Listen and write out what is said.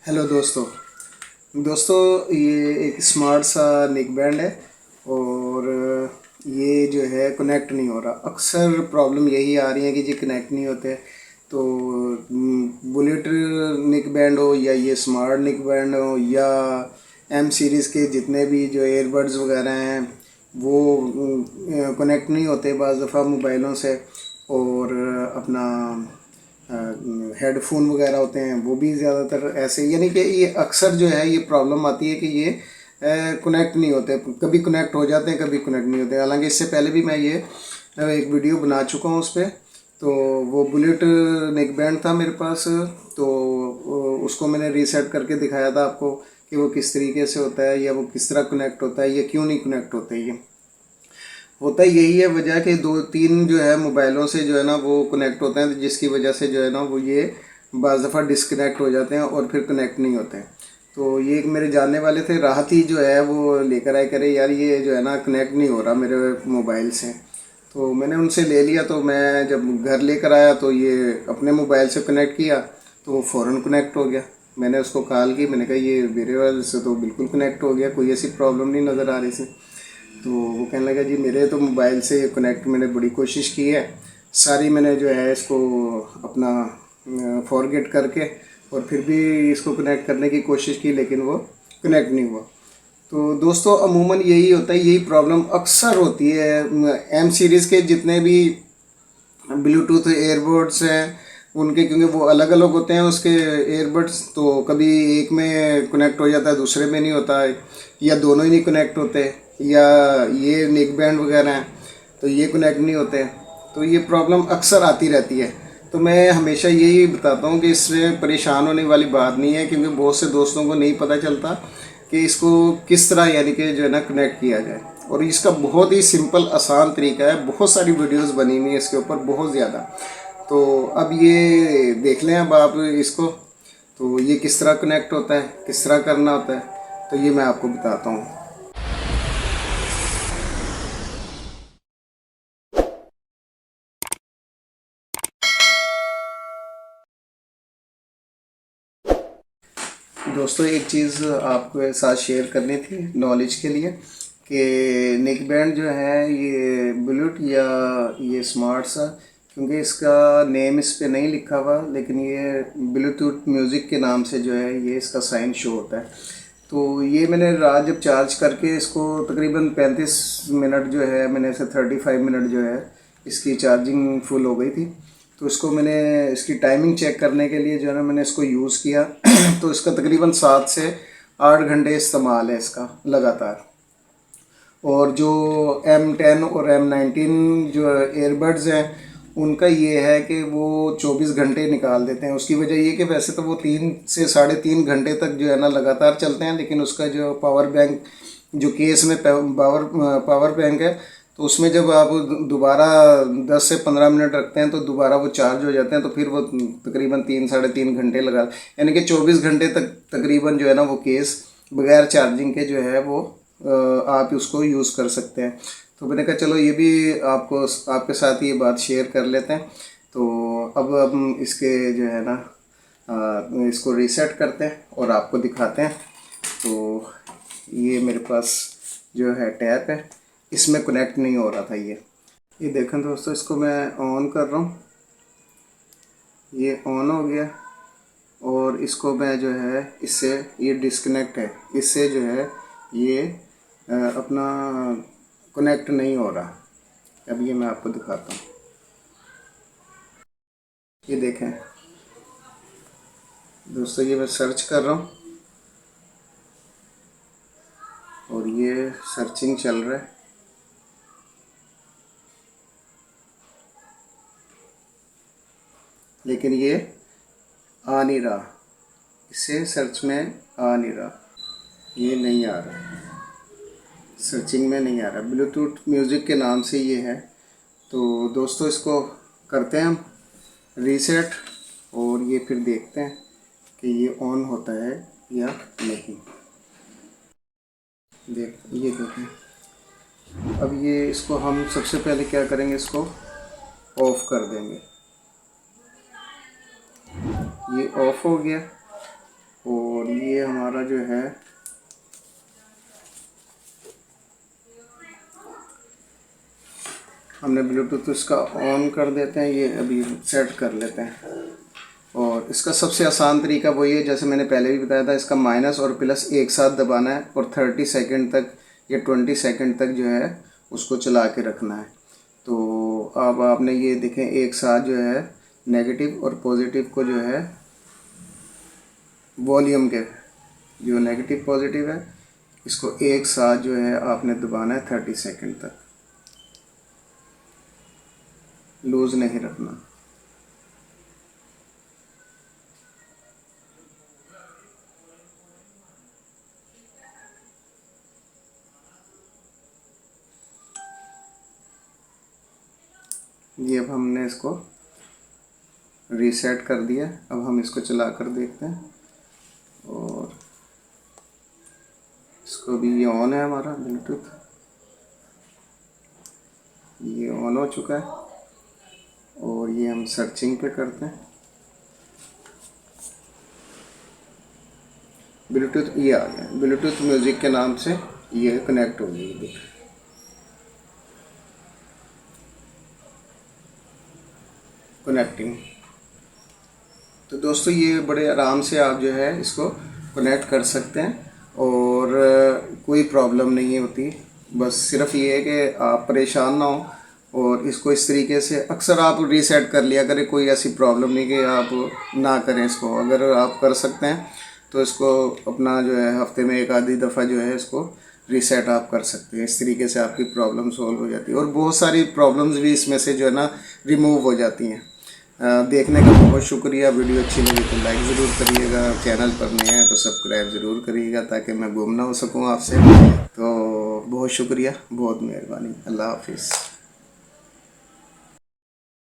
Hello दोस्तों। ये एक स्मार्ट सा नेक बैंड है और ये जो है कनेक्ट नहीं हो रहा। अक्सर प्रॉब्लम यही आ रही है कि जी कनेक्ट नहीं होते। तो बुलेट नेक बैंड हो या ये स्मार्ट नेक बैंड हो या एम सीरीज़ के जितने भी जो एयरबड्स वगैरह हैं वो कनेक्ट नहीं होते बाज़ दफ़ा मोबाइलों से। और अपना हेडफोन वगैरह होते हैं वो भी ज़्यादातर ऐसे, यानी कि ये अक्सर जो है ये प्रॉब्लम आती है कि ये कनेक्ट नहीं होते। कभी कनेक्ट हो जाते हैं, कभी कनेक्ट नहीं होते। हालांकि इससे पहले भी मैं ये एक वीडियो बना चुका हूँ उस पर। तो वो बुलेट नेक बैंड था मेरे पास, तो उसको मैंने रीसेट करके दिखाया था आपको कि वो किस तरीके से होता है या वो किस तरह कनेक्ट होता है या क्यों नहीं कनेक्ट होते। ये होता यही है वजह कि दो तीन जो है मोबाइलों से जो है ना वो कनेक्ट होते हैं, जिसकी वजह से जो है ना वो ये बाज़ दफ़ा डिस्कनेक्ट हो जाते हैं और फिर कनेक्ट नहीं होते हैं। तो ये एक मेरे जानने वाले थे, राहत ही जो है वो लेकर आए, करे यार ये जो है ना कनेक्ट नहीं हो रहा मेरे मोबाइल से। तो मैंने उनसे ले लिया। तो मैं जब घर लेकर आया तो ये अपने मोबाइल से कनेक्ट किया तो वो फ़ौरन कनेक्ट हो गया। मैंने उसको कॉल की, मैंने कहा ये मेरे वाले से तो बिल्कुल कनेक्ट हो गया, कोई ऐसी प्रॉब्लम नहीं नज़र आ रही थी। तो वो कहने लगा जी मेरे तो मोबाइल से कनेक्ट मैंने बड़ी कोशिश की है सारी, मैंने जो है इसको अपना फॉरगेट करके और फिर भी इसको कनेक्ट करने की कोशिश की लेकिन वो कनेक्ट नहीं हुआ। तो दोस्तों अमूमन यही होता है, यही प्रॉब्लम अक्सर होती है एम सीरीज़ के जितने भी ब्लूटूथ एयरबड्स हैं उनके, क्योंकि वो अलग अलग होते हैं उसके एयरबड्स। तो कभी एक में कनेक्ट हो जाता है, दूसरे में नहीं होता है, या दोनों ही नहीं कनेक्ट होते, या ये नेक बैंड वगैरह हैं तो ये कनेक्ट नहीं होते। तो ये प्रॉब्लम अक्सर आती रहती है। तो मैं हमेशा यही बताता हूँ कि इसमें परेशान होने वाली बात नहीं है, क्योंकि बहुत से दोस्तों को नहीं पता चलता कि इसको किस तरह यानी कि जो है ना कनेक्ट किया जाए। और इसका बहुत ही सिंपल आसान तरीका है, बहुत सारी वीडियोस बनी हुई है इसके ऊपर, बहुत ज़्यादा। तो अब ये देख लें अब आप इसको, तो ये किस तरह कनेक्ट होता है, किस तरह करना होता है, तो ये मैं आपको बताता हूँ। दोस्तों एक चीज़ आपके साथ शेयर करनी थी नॉलेज के लिए कि नेक बैंड जो है ये ब्लूटूथ या ये स्मार्ट सा, क्योंकि इसका नेम इस पे नहीं लिखा हुआ, लेकिन ये ब्लूटूथ म्यूज़िक के नाम से जो है ये इसका साइन शो होता है। तो ये मैंने रात जब चार्ज करके इसको तकरीबन 35 मिनट जो है, मैंने इसे 35 मिनट जो है इसकी चार्जिंग फुल हो गई थी। तो इसको मैंने इसकी टाइमिंग चेक करने के लिए जो है ना मैंने इसको यूज़ किया तो इसका तकरीबन 7 से 8 घंटे इस्तेमाल है इसका लगातार। और जो M10 और M19 जो एयरबड्स हैं उनका ये है कि वो 24 घंटे निकाल देते हैं। उसकी वजह ये कि वैसे तो वो 3 से 3.5 घंटे तक जो है ना लगातार चलते हैं, लेकिन उसका जो पावर बैंक जो केस में पावर बैंक है तो उसमें जब आप दोबारा 10 से 15 मिनट रखते हैं तो दोबारा वो चार्ज हो जाते हैं। तो फिर वो तकरीबन 3 साढ़े 3 घंटे लगा, यानी कि 24 घंटे तक तकरीबन जो है ना वो केस बगैर चार्जिंग के जो है वो आप उसको यूज़ कर सकते हैं। तो मैंने कहा चलो ये भी आपको आपके साथ ये बात शेयर कर लेते हैं। तो अब हम इसके जो है ना इसको रीसेट करते हैं और आपको दिखाते हैं। तो ये मेरे पास जो है टैप है, इसमें कनेक्ट नहीं हो रहा था ये देखें दोस्तों, इसको मैं ऑन कर रहा हूँ, ये ऑन हो गया। और इसको मैं जो है इससे ये डिस्कनेक्ट है, इससे जो है ये अपना कनेक्ट नहीं हो रहा। अब ये मैं आपको दिखाता हूँ, ये देखें दोस्तों, ये मैं सर्च कर रहा हूँ और ये सर्चिंग चल रहा है, लेकिन ये आ नहीं रहा, इसे सर्च में आ नहीं रहा, ये नहीं आ रहा, सर्चिंग में नहीं आ रहा। ब्लूटूथ म्यूज़िक के नाम से ये है। तो दोस्तों इसको करते हैं हम रीसेट और ये फिर देखते हैं कि ये ऑन होता है या नहीं। ये देखें, अब ये इसको हम सबसे पहले क्या करेंगे, इसको ऑफ़ कर देंगे। ये ऑफ़ हो गया और ये हमारा जो है हमने ब्लूटूथ इसका ऑन कर देते हैं, ये अभी सेट कर लेते हैं। और इसका सबसे आसान तरीका वही है जैसे मैंने पहले भी बताया था, इसका माइनस और प्लस एक साथ दबाना है और 30 सेकंड तक या 20 सेकंड तक जो है उसको चला के रखना है। तो अब आपने ये देखें एक साथ जो है नेगेटिव और पॉजिटिव को जो है वॉल्यूम के जो नेगेटिव पॉजिटिव है इसको एक साथ जो है आपने दबाना है 30 सेकंड तक, लूज नहीं रखना। ये अब हमने इसको रीसेट कर दिया। अब हम इसको चला कर देखते हैं और इसको भी ये ऑन है हमारा ब्लूटूथ, ये ऑन हो चुका है। और ये हम सर्चिंग पे करते हैं, ब्लूटूथ ये आ गया, ब्लूटूथ म्यूज़िक के नाम से ये कनेक्ट हो गई। कनेक्टिंग। तो दोस्तों ये बड़े आराम से आप जो है इसको कनेक्ट कर सकते हैं और कोई प्रॉब्लम नहीं होती। बस सिर्फ ये है कि आप परेशान ना हो और इसको इस तरीके से अक्सर आप रीसेट कर लिया करें, कोई ऐसी प्रॉब्लम नहीं कि आप ना करें इसको। अगर आप कर सकते हैं तो इसको अपना जो है हफ्ते में एक आधी दफ़ा जो है इसको रीसेट आप कर सकते हैं। इस तरीके से आपकी प्रॉब्लम सॉल्व हो जाती है और बहुत सारी प्रॉब्लम्स भी इसमें से जो है ना रिमूव हो जाती हैं। देखने का बहुत शुक्रिया। वीडियो अच्छी लगी तो लाइक ज़रूर करिएगा, चैनल पर नए हैं तो सब्सक्राइब ज़रूर करिएगा ताकि मैं गुम ना हो सकूँ आपसे। तो बहुत शुक्रिया, बहुत मेहरबानी। अल्लाह हाफिज़।